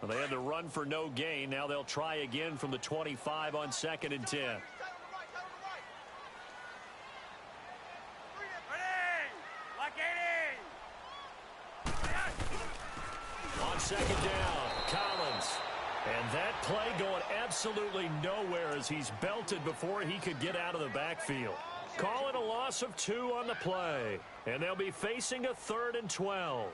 Well, they had the run for no gain. Now they'll try again from the 25 on 2nd and 10. On 2nd down, Collins. And that play going absolutely nowhere as he's belted before he could get out of the backfield. Call it a loss of 2 on the play. And they'll be facing a 3rd and 12.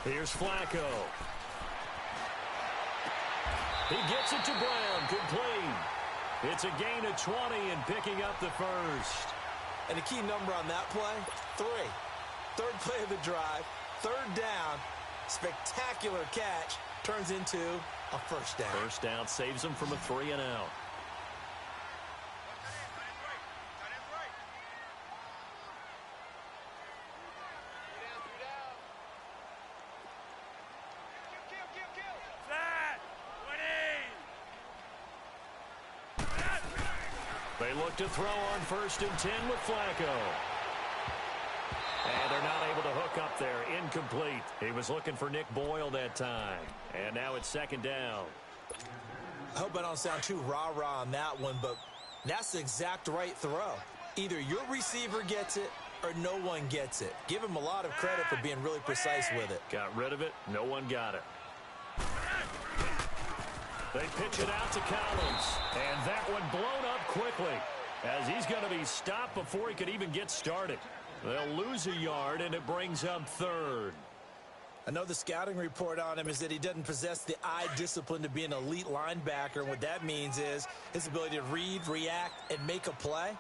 Here's Flacco. He gets it to Brown. Complete. It's a gain of 20 and picking up the first. And the key number on that play, 3. Third play of the drive, 3rd down, spectacular catch, turns into a first down. First down saves him from a 3 and out. They look to throw on 1st and 10 with Flacco. And they're not able to hook up there. Incomplete. He was looking for Nick Boyle that time. And now it's 2nd down. I hope I don't sound too rah-rah on that one, but that's the exact right throw. Either your receiver gets it or no one gets it. Give him a lot of credit for being really precise with it. Got rid of it. No one got it. They pitch it out to Collins. And that one blown up quickly as he's going to be stopped before he could even get started. They'll lose a yard, and it brings up 3rd. I know the scouting report on him is that he doesn't possess the eye discipline to be an elite linebacker. And what that means is his ability to read, react, and make a play.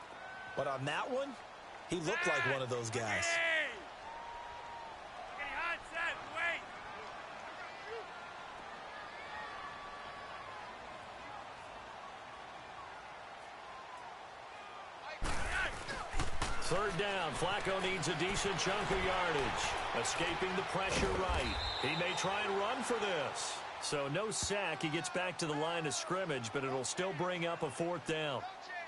But on that one, he looked like one of those guys. Third down, Flacco needs a decent chunk of yardage. Escaping the pressure right. He may try and run for this. So no sack. He gets back to the line of scrimmage, but it'll still bring up a 4th down.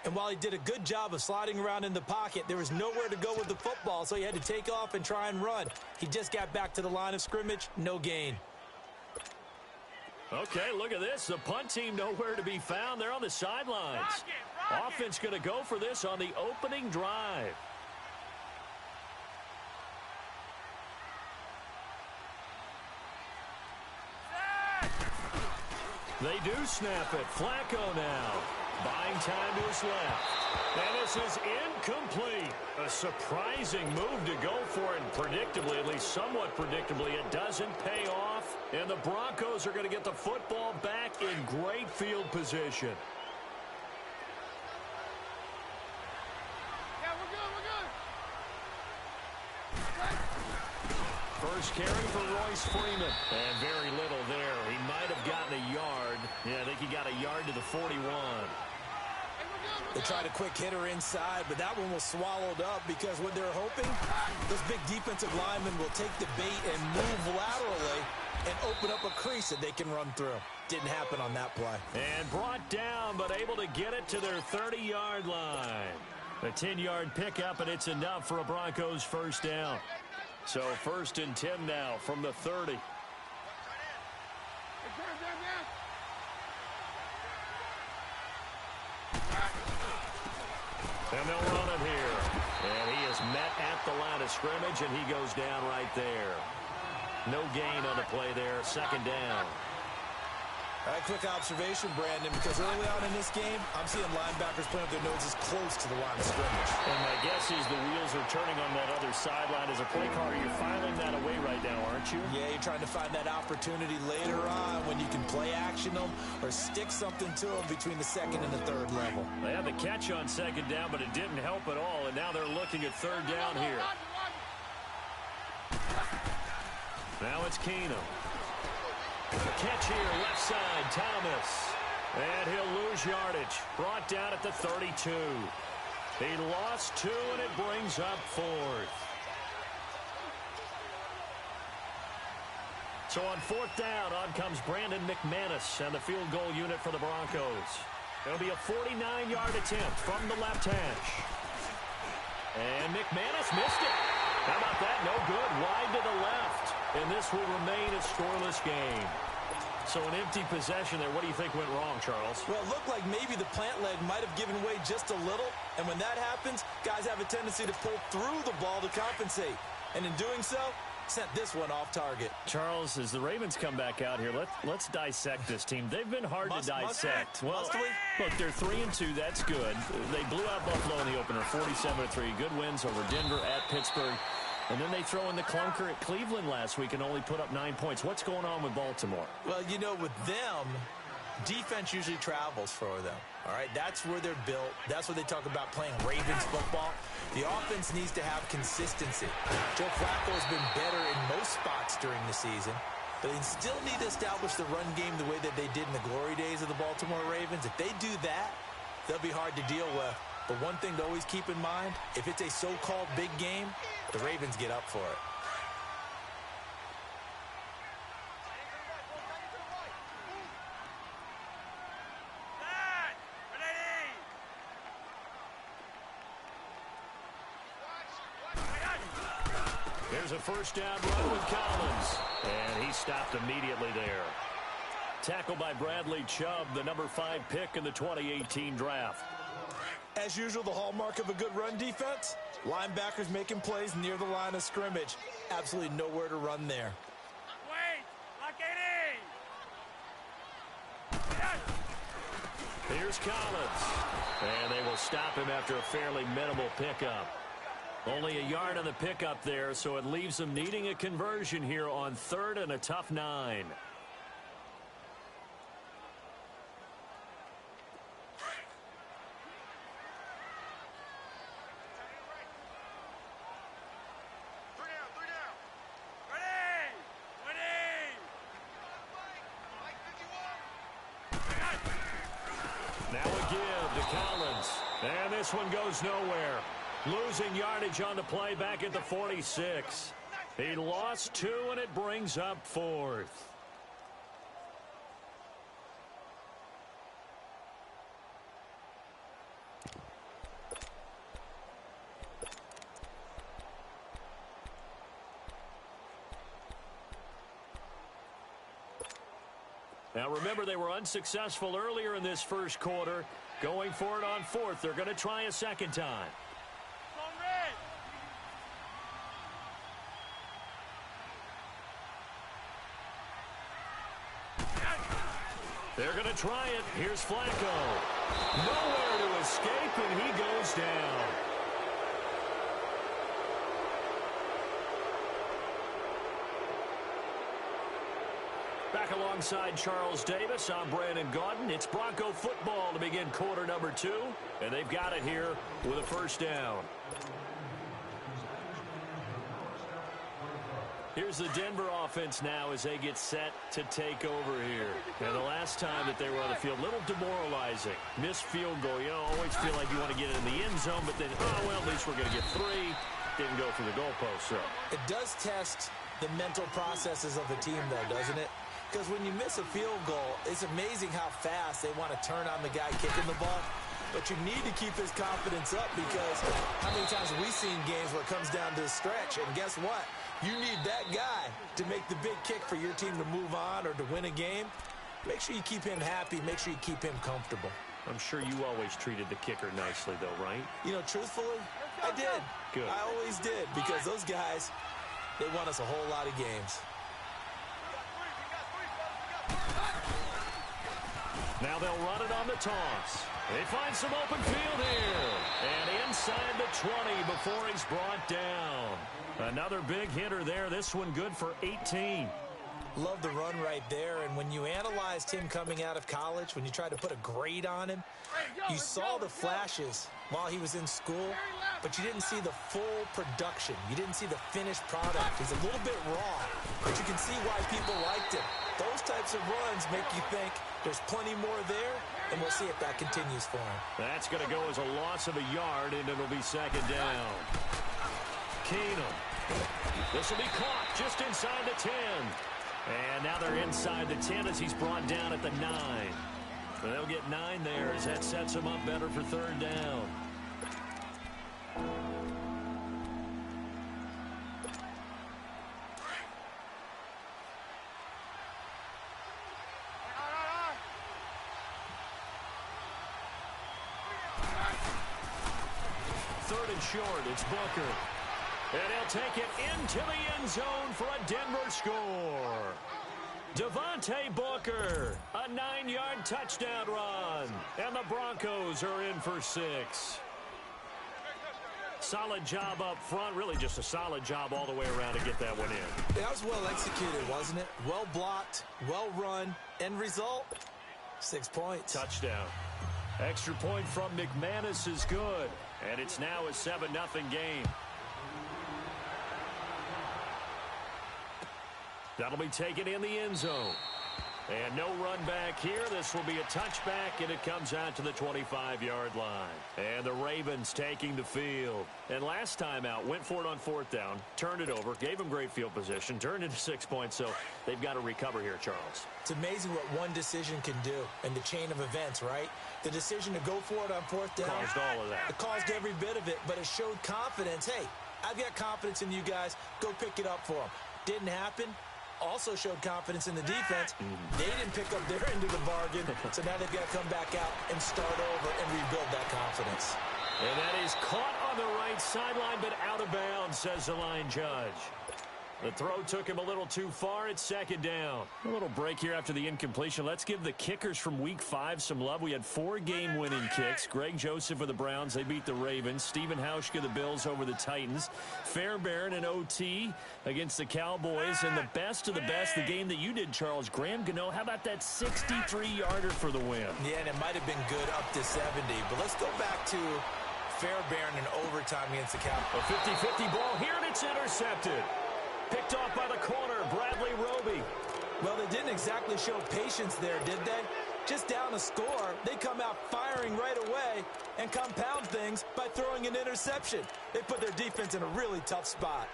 And while he did a good job of sliding around in the pocket, there was nowhere to go with the football, so he had to take off and try and run. He just got back to the line of scrimmage, no gain. Okay, look at this. The punt team nowhere to be found. They're on the sidelines. Offense going to go for this on the opening drive. They do snap it. Flacco now. Buying time to his left. And this is incomplete. A surprising move to go for it. Predictably, at least somewhat predictably, it doesn't pay off. And the Broncos are going to get the football back in great field position. First carry for Royce Freeman. And very little there. He might have gotten a yard. Yeah, I think he got a yard to the 41. They tried a quick hitter inside, but that one was swallowed up because what they're hoping, those big defensive linemen will take the bait and move laterally and open up a crease that they can run through. Didn't happen on that play. And brought down, but able to get it to their 30-yard line. A 10-yard pickup, and it's enough for a Broncos first down. So 1st and 10 now from the 30. And they'll run it here. And he is met at the line of scrimmage, and he goes down right there. No gain on the play there. 2nd down. All right, quick observation, Brandon, because early on in this game, I'm seeing linebackers playing with their noses close to the line of scrimmage. And my guess is the wheels are turning on that other sideline. As a play caller, you're filing that away right now, aren't you? Yeah, you're trying to find that opportunity later on when you can play action them or stick something to them between the 2nd and the 3rd level. They had the catch on 2nd down, but it didn't help at all, and now they're looking at 3rd down here. Now it's Keenum. Catch here, left side, Thomas. And he'll lose yardage. Brought down at the 32. He lost 2, and it brings up 4th. So on fourth down, on comes Brandon McManus and the field goal unit for the Broncos. It'll be a 49-yard attempt from the left hash. And McManus missed it. How about that? No good. Wide to the left. And this will remain a scoreless game. So an empty possession there. What do you think went wrong, Charles? Well, it looked like maybe the plant leg might have given way just a little. And when that happens, guys have a tendency to pull through the ball to compensate. And in doing so, sent this one off target. Charles, as the Ravens come back out here, let's dissect this team. They've been hard to dissect. Must we? Look, they're 3-2. That's good. They blew out Buffalo in the opener, 47-3. Good wins over Denver, at Pittsburgh. And then they throw in the clunker at Cleveland last week and only put up 9 points. What's going on with Baltimore? Well, you know, with them, defense usually travels for them. All right, that's where they're built. That's what they talk about playing Ravens football. The offense needs to have consistency. Joe Flacco has been better in most spots during the season, but they still need to establish the run game the way that they did in the glory days of the Baltimore Ravens. If they do that, they'll be hard to deal with. But one thing to always keep in mind, if it's a so-called big game, the Ravens get up for it. There's a first down run with Collins. And he stopped immediately there. Tackled by Bradley Chubb, the number 5 pick in the 2018 draft. As usual, the hallmark of a good run defense, linebackers making plays near the line of scrimmage. Absolutely nowhere to run there. Wait, lock it in. Here's Collins. And they will stop him after a fairly minimal pickup. Only a yard on the pickup there, so it leaves them needing a conversion here on 3rd and a tough 9. And this one goes nowhere. Losing yardage on the play back at the 46. He lost 2, and it brings up 4th. Now remember, they were unsuccessful earlier in this first quarter. Going for it on 4th. They're going to try a second time. They're going to try it. Here's Flacco. Nowhere to escape, and he goes down. Back alongside Charles Davis, I'm Brandon Gaudin. It's Bronco football to begin quarter number 2, and they've got it here with a first down. Here's the Denver offense now as they get set to take over here. And the last time that they were on the field, a little demoralizing. Missed field goal. You know, always feel like you want to get it in the end zone, but then, oh, well, at least we're going to get 3. Didn't go for the goalpost, so. It does test the mental processes of the team, though, doesn't it? Because when you miss a field goal, it's amazing how fast they want to turn on the guy kicking the ball. But you need to keep his confidence up, because how many times have we seen games where it comes down to the stretch, and guess what? You need that guy to make the big kick for your team to move on or to win a game. Make sure you keep him happy. Make sure you keep him comfortable. I'm sure you always treated the kicker nicely, though, right? You know, truthfully, I did. Good. I always did, because those guys, they won us a whole lot of games. Now they'll run it on the toss. They find some open field here. And inside the 20 before he's brought down. Another big hitter there. This one good for 18. Love the run right there. And when you analyzed him coming out of college, when you tried to put a grade on him, you saw the flashes while he was in school, but you didn't see the full production. You didn't see the finished product. He's a little bit raw, but you can see why people liked him. Those types of runs make you think there's plenty more there, and we'll see if that continues for him. That's going to go as a loss of a yard, and it'll be second down. Keenum. This will be caught just inside the 10. And now they're inside the 10 as he's brought down at the 9. And they'll get 9 there as that sets them up better for third down. Third and short, it's Booker. And he'll take it into the end zone for a Denver score. Devontae Booker, a 9-yard touchdown run. And the Broncos are in for 6. Solid job up front, really just a solid job all the way around to get that one in. That was well executed, wasn't it? Well blocked, well run. End result, 6 points. Touchdown. Extra point from McManus is good. And it's now a 7-0 game. That'll be taken in the end zone. And no run back here. This will be a touchback, and it comes out to the 25-yard line. And the Ravens taking the field. And last time out, went for it on fourth down, turned it over, gave them great field position, turned it to 6 points, so they've got to recover here, Charles. It's amazing what one decision can do in the chain of events, right? The decision to go for it on fourth down. Caused all of that. It caused every bit of it, but it showed confidence. Hey, I've got confidence in you guys. Go pick it up for them. Didn't happen. Also showed confidence in the defense. They didn't pick up their end of the bargain, so now they've got to come back out and start over and rebuild that confidence. And that is caught on the right sideline, but out of bounds, says the line judge. The throw took him a little too far. It's second down. A little break here after the incompletion. Let's give the kickers from Week 5 some love. We had 4 game-winning kicks. Greg Joseph of the Browns. They beat the Ravens. Stephen Hauschka of the Bills over the Titans. Fairbairn and OT against the Cowboys. And the best of the best, the game that you did, Charles, Graham Gano. How about that 63-yarder for the win? Yeah, and it might have been good up to 70. But let's go back to Fairbairn in overtime against the Cowboys. A 50-50 ball here, and it's intercepted. Picked off by the corner, Bradley Roby. Well, they didn't exactly show patience there, did they? Just down a score, they come out firing right away and compound things by throwing an interception. They put their defense in a really tough spot.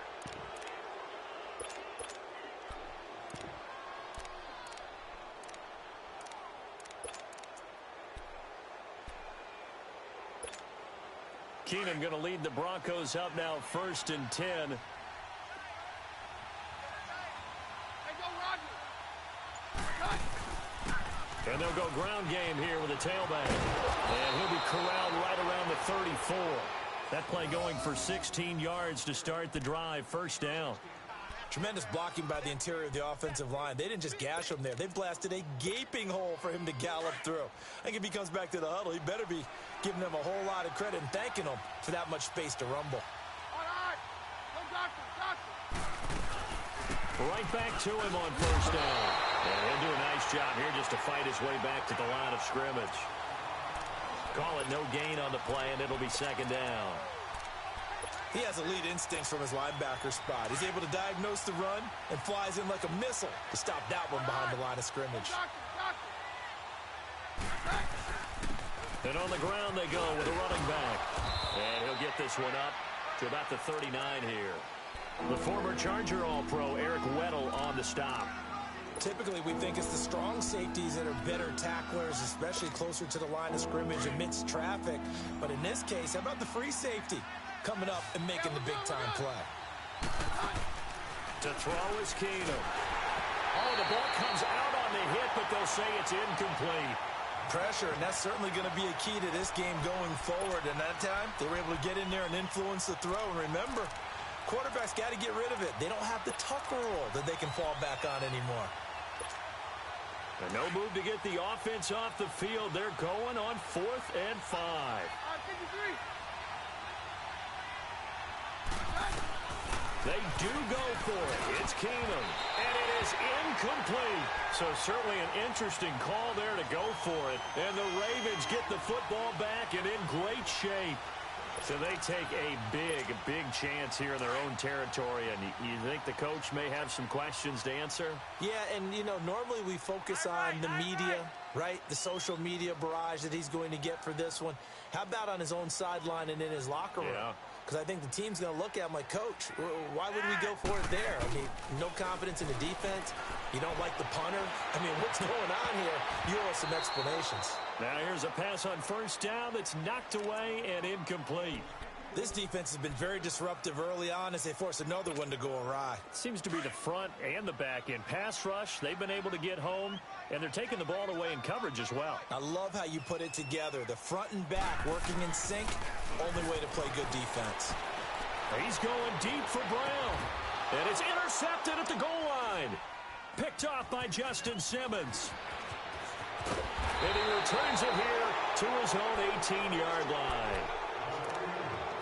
Keenan going to lead the Broncos up now, 1st and 10. And they'll go ground game here with a tailback. And he'll be corralled right around the 34. That play going for 16 yards to start the drive. First down. Tremendous blocking by the interior of the offensive line. They didn't just gash him there. They blasted a gaping hole for him to gallop through. I think if he comes back to the huddle, he better be giving them a whole lot of credit and thanking them for that much space to rumble. Right back to him on first down. And he'll do a nice job here just to fight his way back to the line of scrimmage. Call it no gain on the play, and it'll be second down. He has elite instincts from his linebacker spot. He's able to diagnose the run and flies in like a missile to stop that one behind the line of scrimmage. And on the ground they go with a running back. And he'll get this one up to about the 39 here. The former Charger All-Pro Eric Weddle on the stop. Typically, we think it's the strong safeties that are better tacklers, especially closer to the line of scrimmage amidst traffic. But in this case, how about the free safety coming up and making the big-time play? To throw is Keenum. Oh, the ball comes out on the hit, but they'll say it's incomplete. Pressure, and that's certainly going to be a key to this game going forward. And that time, they were able to get in there and influence the throw. And remember, quarterbacks got to get rid of it. They don't have the Tucker roll that they can fall back on anymore. And no move to get the offense off the field. They're going on 4th and 5. They do go for it. It's Keenum. And it is incomplete. So certainly an interesting call there to go for it. And the Ravens get the football back and in great shape. So they take a big chance here in their own territory. And you think the coach may have some questions to answer? Yeah, and, you know, normally we focus on the media, right? The social media barrage that he's going to get for this one. How about on his own sideline and in his locker room? Yeah. because I think the team's going to look at him like, Coach, why would we go for it there? I mean, no confidence in the defense. You don't like the punter. I mean, what's going on here? You owe us some explanations. Now here's a pass on first down that's knocked away and incomplete. This defense has been very disruptive early on as they force another one to go awry. Seems to be the front and the back end. Pass rush, they've been able to get home, and they're taking the ball away in coverage as well. I love how you put it together. The front and back working in sync, only way to play good defense. He's going deep for Brown, and it's intercepted at the goal line. Picked off by Justin Simmons. And he returns it here to his own 18-yard line.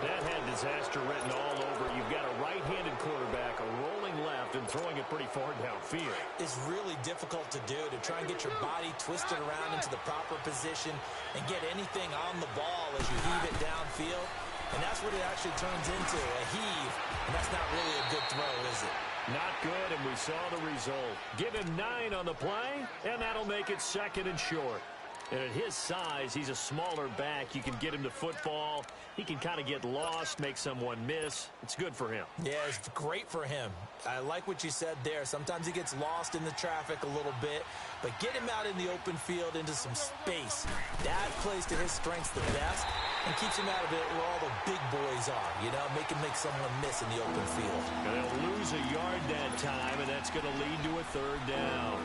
That had disaster written all over. You've got a right-handed quarterback, a rolling left, and throwing it pretty far downfield. It's really difficult to do, to try and get your body twisted around into the proper position and get anything on the ball as you heave it downfield. And that's what it actually turns into, a heave. And that's not really a good throw, is it? Not good, and we saw the result. Give him 9 on the play, and that'll make it 2nd and short. And at his size, he's a smaller back. You can get him to football. He can kind of get lost, make someone miss. It's good for him. Yeah, it's great for him. I like what you said there. Sometimes he gets lost in the traffic a little bit, but get him out in the open field into some space. That plays to his strengths the best and keeps him out of it where all the big boys are, you know, make him make someone miss in the open field. And they'll lose a yard that time, and that's going to lead to a 3rd down.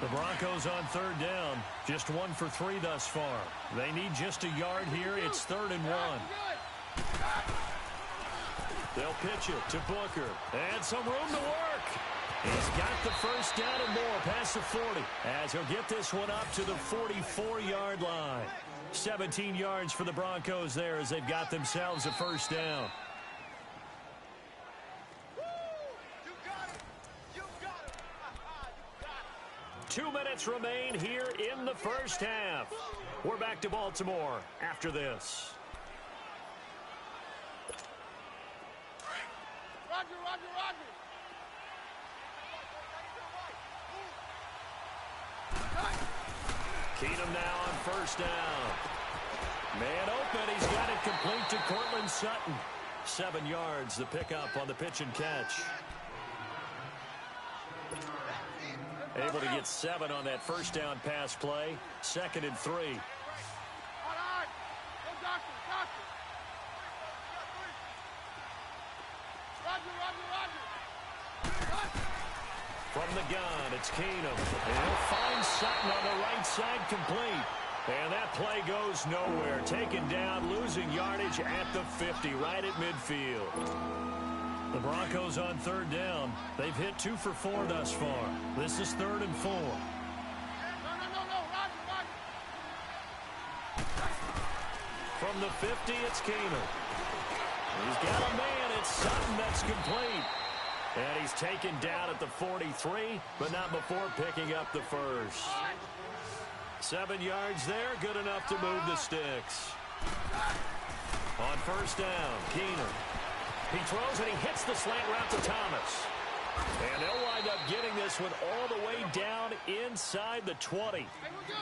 The Broncos on 3rd down, just 1 for 3 thus far. They need just a yard here. It's 3rd and 1. They'll pitch it to Booker. And some room to work. He's got the first down and more past the 40. As he'll get this one up to the 44-yard line. 17 yards for the Broncos there as they've got themselves a first down. 2 minutes remain here in the first half. We're back to Baltimore after this. Roger, Roger, Roger. Keenum now on first down. Man open. He's got it complete to Cortland Sutton. 7 yards, the pickup on the pitch and catch. Able to get 7 on that first down pass play. 2nd and 3. All right. Go doctor, doctor. Roger, Roger, Roger. From the gun, it's Keenum. And he'll find Sutton on the right side complete. And that play goes nowhere. Taken down, losing yardage at the 50, right at midfield. The Broncos on 3rd down. They've hit 2 for 4 thus far. This is 3rd and 4. No, Roger, Roger. From the 50, it's Keenum. He's got a man. It's Sutton that's complete. And he's taken down at the 43, but not before picking up the first. 7 yards there, good enough to move the sticks. On first down, Keenum. He throws and he hits the slant route to Thomas. And they'll wind up getting this one all the way down inside the 20.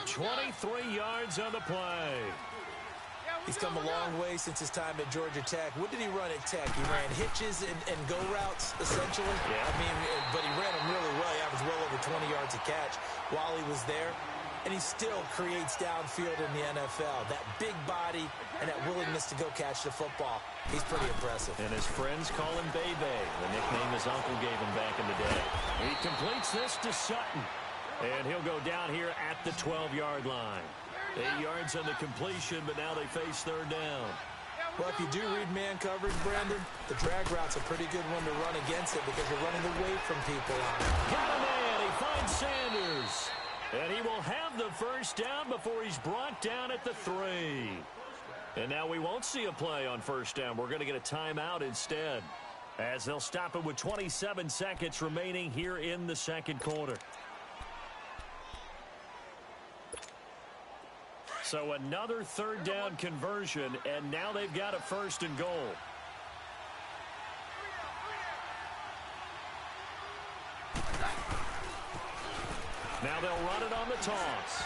23 yards on the play. He's come a long way since his time at Georgia Tech. What did he run at Tech? He ran hitches and go routes, essentially. Yeah. I mean, but he ran them really well. He averaged well over 20 yards a catch while he was there. And he still creates downfield in the NFL. That big body and that willingness to go catch the football. He's pretty impressive. And his friends call him Bebe, the nickname his uncle gave him back in the day. He completes this to Sutton. And he'll go down here at the 12-yard line. 8 yards on the completion, but now they face 3rd down. Well, if you do read man coverage, Brandon, the drag route's a pretty good one to run against it because you're running away from people on it. Got a man. He finds Sanders. And he will have the first down before he's brought down at the 3. And now we won't see a play on first down. We're going to get a timeout instead, as they'll stop it with 27 seconds remaining here in the 2nd quarter. So another 3rd down conversion, and now they've got a 1st and goal. Now they'll run it on the toss.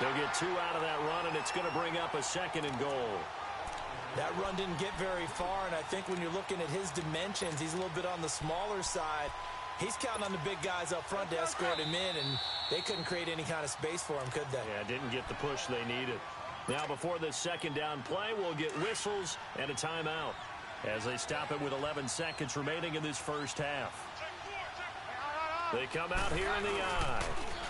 They'll get 2 out of that run, and it's going to bring up a 2nd and goal. That run didn't get very far, and I think when you're looking at his dimensions, he's a little bit on the smaller side. He's counting on the big guys up front to escort him in, and they couldn't create any kind of space for him, could they? Yeah, didn't get the push they needed. Now, before this 2nd down play, we'll get whistles and a timeout as they stop it with 11 seconds remaining in this first half. They come out here in the eye.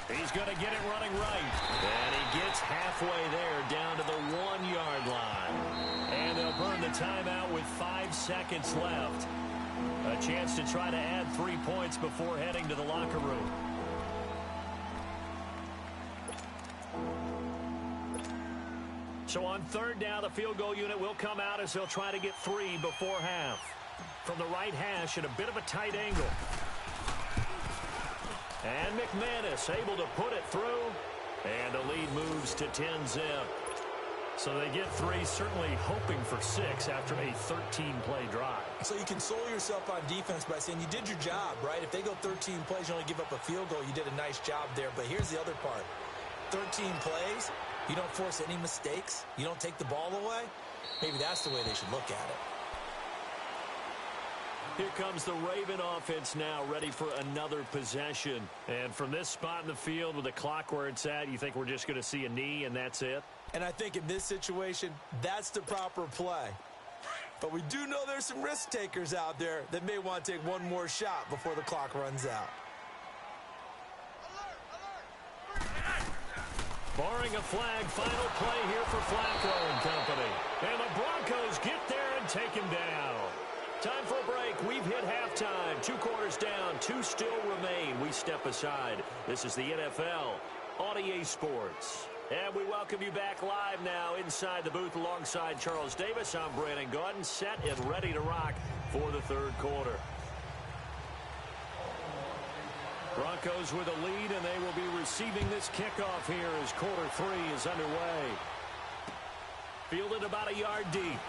He's going to get it running right. And he gets halfway there down to the 1-yard line. And they'll burn the timeout with 5 seconds left. A chance to try to add 3 points before heading to the locker room. So on 3rd down, the field goal unit will come out as they'll try to get 3 before half. From the right hash at a bit of a tight angle. And McManus able to put it through. And the lead moves to 10-zip. So they get 3, certainly hoping for 6 after a 13-play drive. So you console yourself on defense by saying you did your job, right? If they go 13 plays, you only give up a field goal, you did a nice job there. But here's the other part. 13 plays, you don't force any mistakes, you don't take the ball away. Maybe that's the way they should look at it. Here comes the Raven offense now, ready for another possession. And from this spot in the field with the clock where it's at, you think we're just going to see a knee and that's it? And I think in this situation, that's the proper play. But we do know there's some risk takers out there that may want to take one more shot before the clock runs out. Barring a flag, final play here for Flacco and company. And the Broncos get there and take him down. Time for a break. We've hit halftime. 2 quarters down. 2 still remain. We step aside. This is the NFL on EA Sports. And we welcome you back live now inside the booth alongside Charles Davis. I'm Brandon Gaudin, set and ready to rock for the 3rd quarter. Broncos with a lead, and they will be receiving this kickoff here as quarter 3 is underway. Fielded about a yard deep.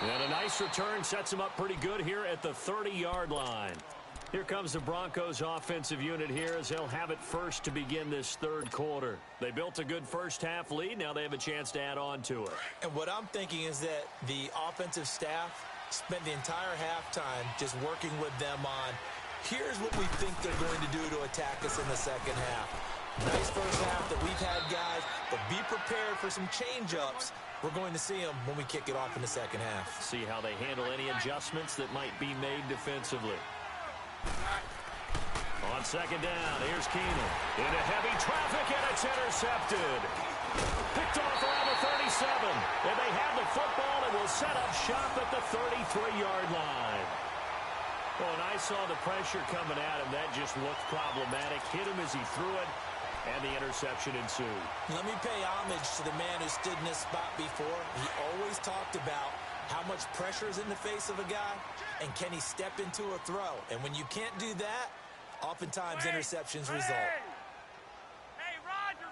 And a nice return sets them up pretty good here at the 30-yard line. Here comes the Broncos offensive unit here as they'll have it first to begin this 3rd quarter. They built a good first half lead. Now they have a chance to add on to it. And what I'm thinking is that the offensive staff spent the entire halftime just working with them on, here's what we think they're going to do to attack us in the 2nd half. Nice first half that we've had, guys, but be prepared for some change-ups. We're going to see them when we kick it off in the 2nd half. See how they handle any adjustments that might be made defensively. On 2nd down, here's Keenan. Into heavy traffic, and it's intercepted. Picked off around the 37. And they have the football and will set up shop at the 33-yard line. Oh, and I saw the pressure coming at him. That just looked problematic. Hit him as he threw it, and the interception ensued. Let me pay homage to the man who stood in this spot before. He always talked about how much pressure is in the face of a guy, and can he step into a throw? And when you can't do that, oftentimes interceptions result. Hey, Roger,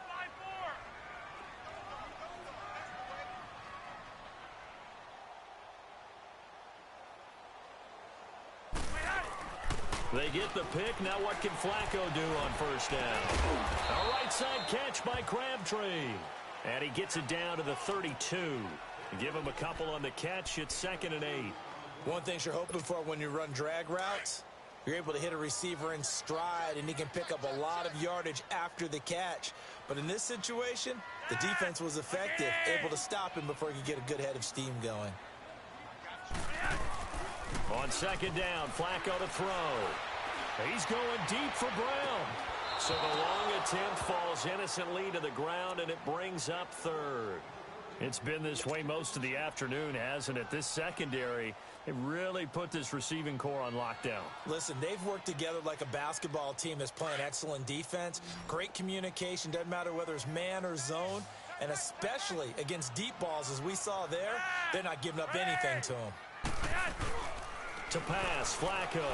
5-4. They get the pick. Now what can Flacco do on 1st down? A right side catch by Crabtree. And he gets it down to the 32. Give him a couple on the catch. It's 2nd and 8. One thing you're hoping for when you run drag routes, you're able to hit a receiver in stride, and he can pick up a lot of yardage after the catch. But in this situation, the defense was effective, able to stop him before he could get a good head of steam going. On 2nd down, Flacco to throw. He's going deep for Brown. So the long attempt falls innocently to the ground, and it brings up 3rd. It's been this way most of the afternoon, hasn't it? This secondary, it really put this receiving core on lockdown. Listen, they've worked together like a basketball team that's playing excellent defense. Great communication, doesn't matter whether it's man or zone. And especially against deep balls, as we saw there, they're not giving up anything to them. To pass, Flacco.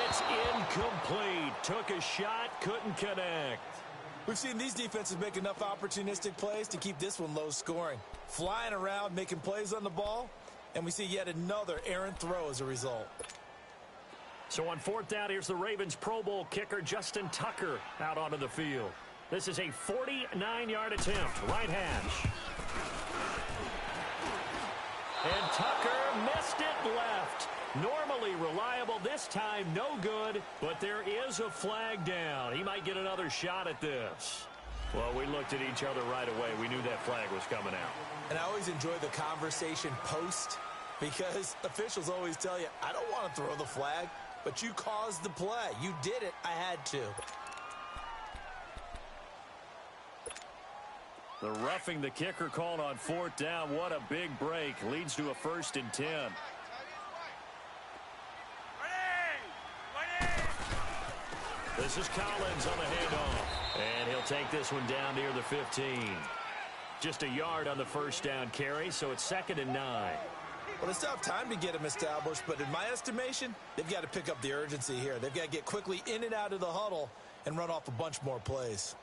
It's incomplete. Took a shot, couldn't connect. We've seen these defenses make enough opportunistic plays to keep this one low scoring. Flying around, making plays on the ball, and we see yet another errant throw as a result. So on fourth down, here's the Ravens Pro Bowl kicker Justin Tucker out onto the field. This is a 49-yard attempt, right hash. And Tucker missed it left. Normally reliable, this time no good, but there is a flag down. He might get another shot at this. Well, we looked at each other right away. We knew that flag was coming out. And I always enjoy the conversation post because officials always tell you, I don't want to throw the flag, but you caused the play. You did it. I had to. The roughing the kicker called on fourth down. What a big break. Leads to a 1st and 10. This is Collins on the handoff. And he'll take this one down near the 15. Just a yard on the first down carry, so it's 2nd and 9. Well, they still have time to get him established, but in my estimation, they've got to pick up the urgency here. They've got to get quickly in and out of the huddle and run off a bunch more plays.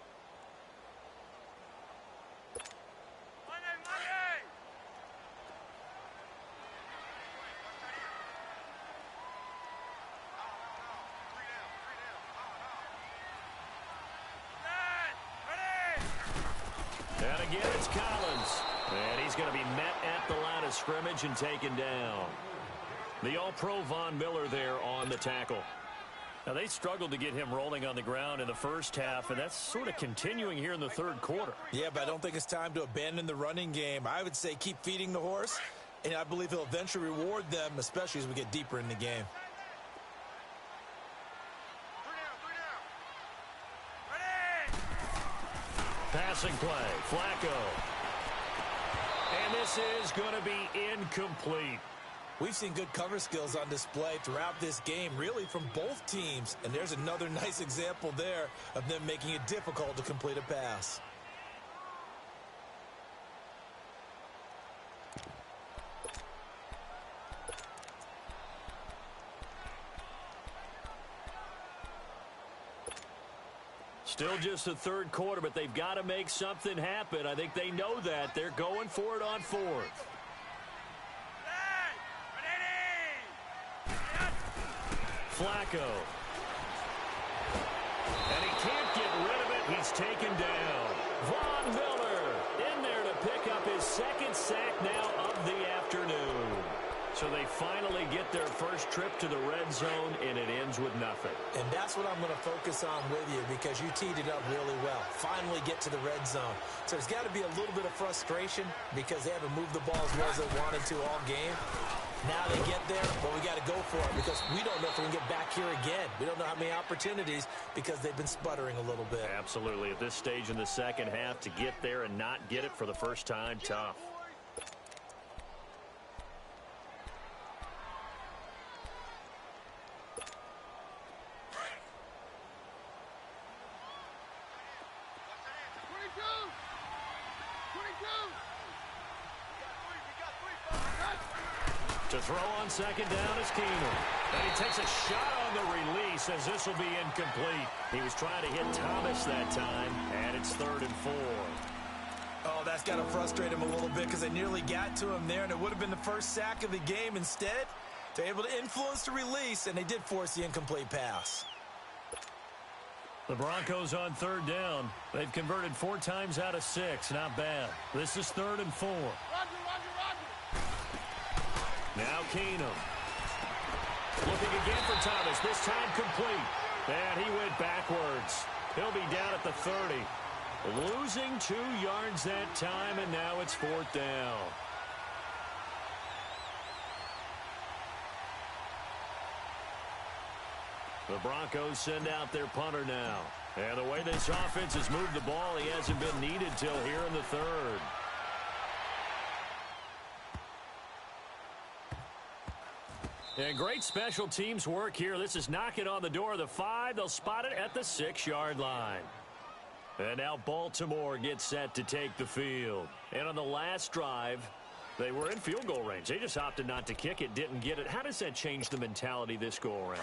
And again, it's Collins. And he's going to be met at the line of scrimmage and taken down. The All-Pro Von Miller there on the tackle. Now, they struggled to get him rolling on the ground in the first half, and that's sort of continuing here in the third quarter. Yeah, but I don't think it's time to abandon the running game. I would say keep feeding the horse, and I believe he'll eventually reward them, especially as we get deeper in the game. Passing play, Flacco. And this is going to be incomplete. We've seen good cover skills on display throughout this game, really from both teams. And there's another nice example there of them making it difficult to complete a pass. Still just the third quarter, but they've got to make something happen. I think they know that. They're going for it on fourth. Flacco. And he can't get rid of it. He's taken down. Von Miller in there to pick up his 2nd sack now of the afternoon. So they finally get their first trip to the red zone, and it ends with nothing. And that's what I'm going to focus on with you because you teed it up really well. Finally get to the red zone. So there's got to be a little bit of frustration because they haven't moved the ball as well as they wanted to all game. Now they get there, but we got to go for it because we don't know if we can get back here again. We don't know how many opportunities because they've been sputtering a little bit. Absolutely. At this stage in the second half, to get there and not get it for the first time, tough. To throw on second down is Keenum. And he takes a shot on the release as this will be incomplete. He was trying to hit Thomas that time, and it's 3rd and 4. Oh, that's got to frustrate him a little bit because they nearly got to him there, and it would have been the first sack of the game. Instead, they're able to influence the release, and they did force the incomplete pass. The Broncos on 3rd down. They've converted 4 times out of 6. Not bad. This is 3rd and 4. Now Keenum. Looking again for Thomas. This time complete. And he went backwards. He'll be down at the 30. Losing 2 yards that time, and now it's 4th down. The Broncos send out their punter now. And the way this offense has moved the ball, he hasn't been needed till here in the 3rd. And great special teams work here. This is knocking on the door of the 5. They'll spot it at the 6-yard line. And now Baltimore gets set to take the field. And on the last drive, they were in field goal range. They just opted not to kick it, didn't get it. How does that change the mentality this go-around?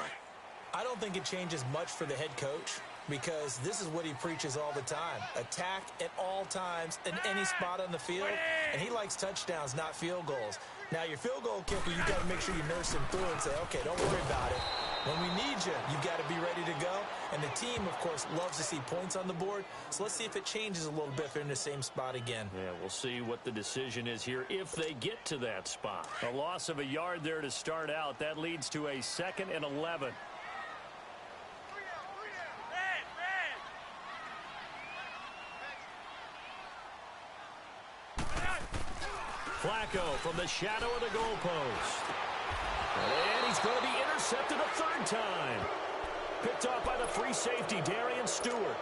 I don't think it changes much for the head coach because this is what he preaches all the time. Attack at all times in any spot on the field, and he likes touchdowns, not field goals. Now, your field goal kicker, you got to make sure you nurse him through and say, okay, don't worry about it. When we need you, you've got to be ready to go. And the team, of course, loves to see points on the board. So let's see if it changes a little bit if they're in the same spot again. Yeah, we'll see what the decision is here if they get to that spot. A loss of a yard there to start out. That leads to a 2nd and 11. Flacco from the shadow of the goalpost. And he's going to be intercepted a 3rd time. Picked off by the free safety, Darian Stewart.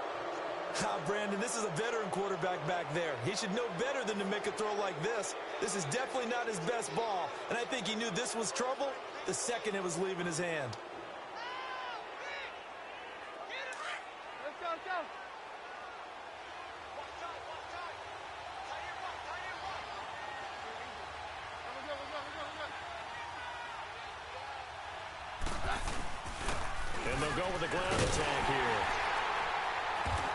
Brandon, this is a veteran quarterback back there. He should know better than to make a throw like this. This is definitely not his best ball, and I think he knew this was trouble the second it was leaving his hand. Let's go, let's go. And they'll go with the ground attack here.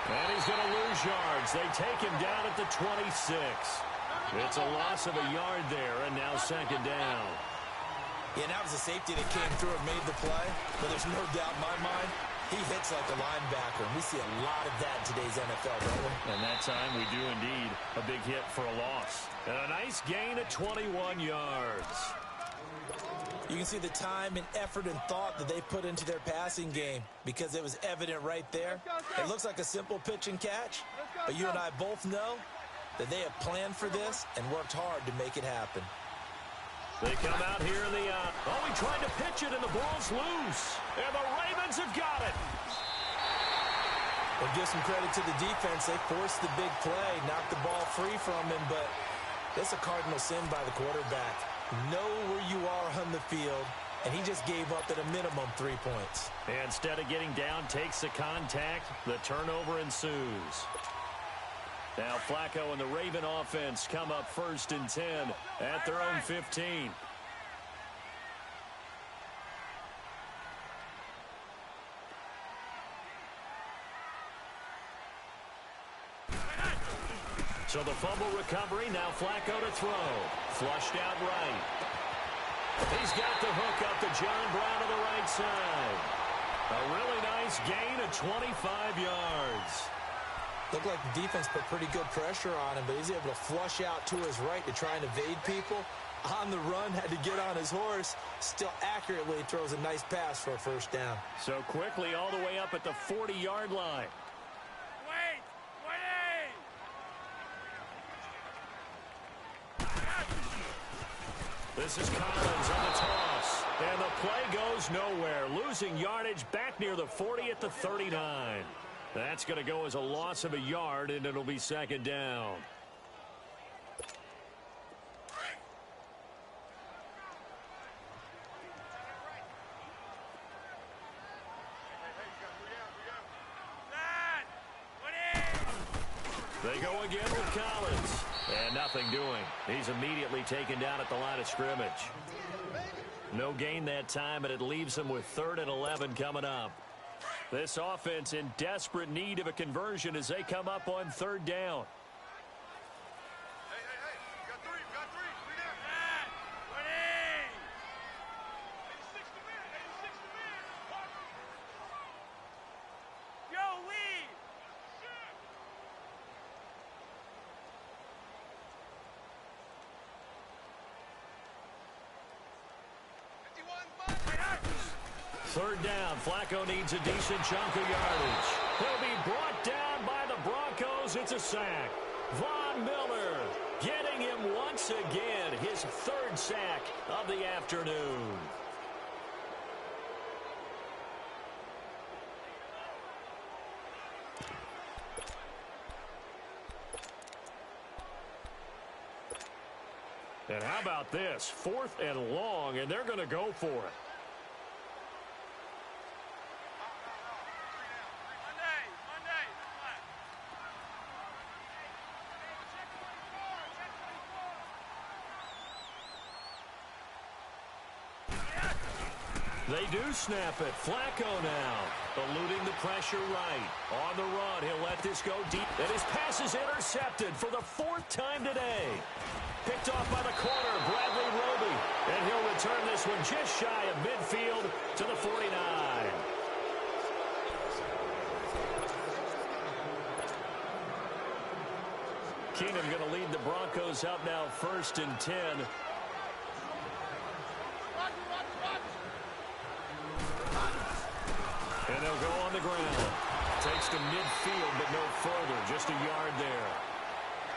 And he's going to lose yards. They take him down at the 26. It's a loss of a yard there, and now 2nd down. Yeah, that was a safety that came through and made the play. But there's no doubt in my mind, he hits like a linebacker. And we see a lot of that in today's NFL, don't we? And that time we do indeed a big hit for a loss. And a nice gain at 21 yards. You can see the time and effort and thought that they put into their passing game because it was evident right there. It looks like a simple pitch and catch, but you and I both know that they have planned for this and worked hard to make it happen. They come out here in the, he tried to pitch it and the ball's loose. And the Ravens have got it. Well, give some credit to the defense. They forced the big play, knocked the ball free from him, but that's a cardinal sin by the quarterback. Know where you are on the field, and he just gave up at a minimum 3 points. And instead of getting down, takes the contact. The turnover ensues. Now Flacco and the Raven offense come up 1st and 10 at their own 15. So the fumble recovery, now Flacco to throw. Flushed out right. He's got the hook up to John Brown to the right side. A really nice gain of 25 yards. Looked like the defense put pretty good pressure on him, but he's able to flush out to his right to try and evade people. On the run, had to get on his horse. Still accurately throws a nice pass for a 1st down. So quickly all the way up at the 40-yard line. Wait! This is Collins on the toss. And the play goes nowhere. Losing yardage back near the 40 at the 39. That's going to go as a loss of a yard, and it'll be 2nd down. They go again with Collins. And nothing doing. He's immediately taken down at the line of scrimmage. No gain that time, and it leaves him with 3rd and 11 coming up. This offense in desperate need of a conversion as they come up on 3rd down. Third down, Flacco needs a decent chunk of yardage. He'll be brought down by the Broncos. It's a sack. Von Miller getting him once again, his 3rd sack of the afternoon. And how about this? 4th and long, and they're going to go for it. They do snap it. Flacco now, eluding the pressure right. On the run, he'll let this go deep. And his pass is intercepted for the 4th time today. Picked off by the corner, Bradley Roby. And he'll return this one just shy of midfield to the 49. Keenum going to lead the Broncos up now 1st and 10. And they'll go on the ground. Takes to midfield, but no further. Just a yard there.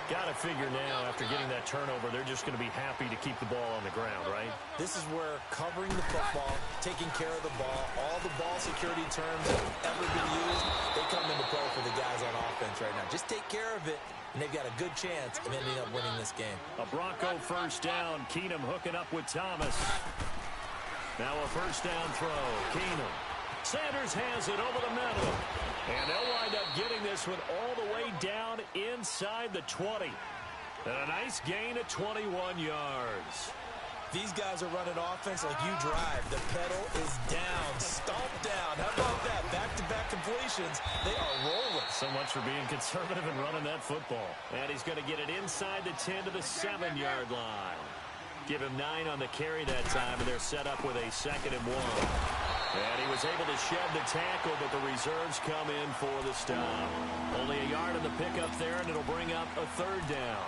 Got to figure now, after getting that turnover, they're just going to be happy to keep the ball on the ground, right? This is where covering the football, taking care of the ball, all the ball security terms that have ever been used, they come into play for the guys on offense right now. Just take care of it, and they've got a good chance of ending up winning this game. A Bronco first down. Keenum hooking up with Thomas. Now a first down throw. Keenum. Sanders has it over the middle. And they'll wind up getting this one all the way down inside the 20. And a nice gain of 21 yards. These guys are running offense like you drive. The pedal is down, stomped down. How about that? Back-to-back completions. They are rolling. So much for being conservative and running that football. And he's going to get it inside the 10 to the 7-yard line. Give him 9 on the carry that time, and they're set up with a 2nd and 1. And he was able to shed the tackle, but the reserves come in for the stop. Only a yard on the pickup there, and it'll bring up a 3rd down.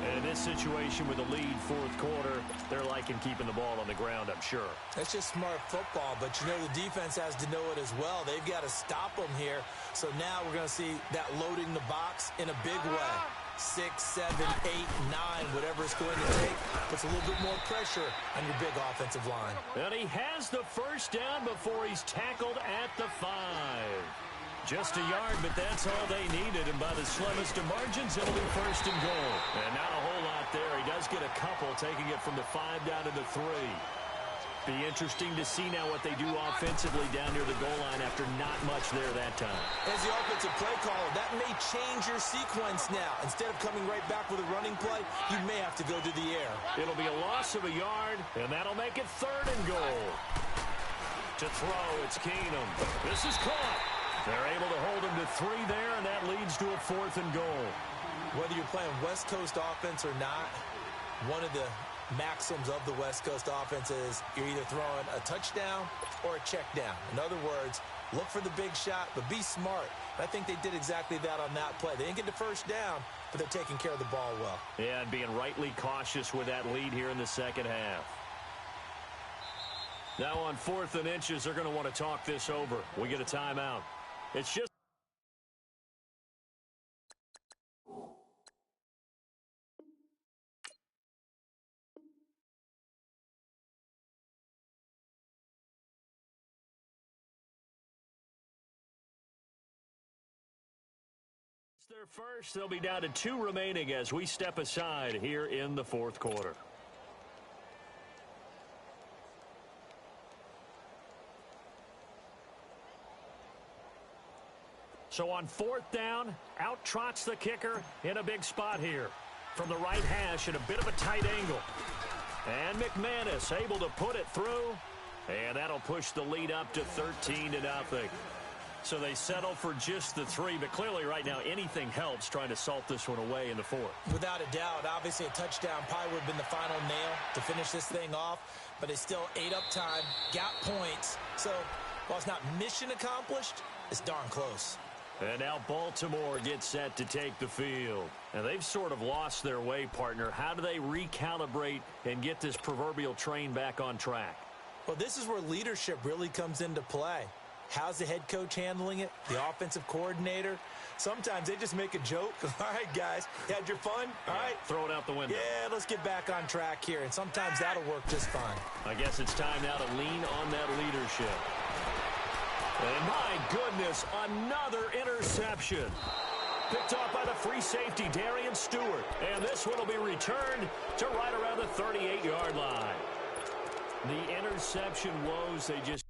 And in this situation with the lead 4th quarter, they're liking keeping the ball on the ground, I'm sure. That's just smart football, but you know the defense has to know it as well. They've got to stop them here. So now we're going to see that loading the box in a big way. 6, 7, 8, 9, whatever it's going to take, puts a little bit more pressure on your big offensive line. And he has the first down before he's tackled at the 5. Just a yard, but that's all they needed. And by the slimmest of margins, it'll be 1st and goal. And not a whole lot there. He does get a couple, taking it from the 5 down to the 3. Be interesting to see now what they do offensively down near the goal line after not much there that time. As the offensive play caller, that may change your sequence now. Instead of coming right back with a running play, you may have to go to the air. It'll be a loss of a yard, and that'll make it 3rd and goal. To throw, it's Keenum. This is caught. They're able to hold him to 3 there, and that leads to a 4th and goal. Whether you're playing West Coast offense or not, one of the maxims of the West Coast offense is you're either throwing a touchdown or a check down. In other words, look for the big shot, but be smart. I think they did exactly that on that play. They didn't get the first down, but they're taking care of the ball well. Yeah, and being rightly cautious with that lead here in the 2nd half. Now on 4th and inches, they're going to want to talk this over. We get a timeout. It's just their first. They'll be down to 2 remaining as we step aside here in the 4th quarter. So on 4th down, out trots the kicker in a big spot here. From the right hash at a bit of a tight angle. And McManus able to put it through. And that'll push the lead up to 13-0. So they settle for just the 3, but clearly right now anything helps trying to salt this one away in the 4th. Without a doubt, obviously a touchdown probably would have been the final nail to finish this thing off, but it's still ate up time, got points. So while it's not mission accomplished, it's darn close. And now Baltimore gets set to take the field. And they've sort of lost their way, partner. How do they recalibrate and get this proverbial train back on track? Well, this is where leadership really comes into play. How's the head coach handling it? The offensive coordinator? Sometimes they just make a joke. All right, guys, you had your fun? All right. Throw it out the window. Yeah, let's get back on track here. And sometimes that'll work just fine. I guess it's time now to lean on that leadership. And my goodness, another interception. Picked off by the free safety, Darian Stewart. And this one will be returned to right around the 38-yard line. The interception woes, they just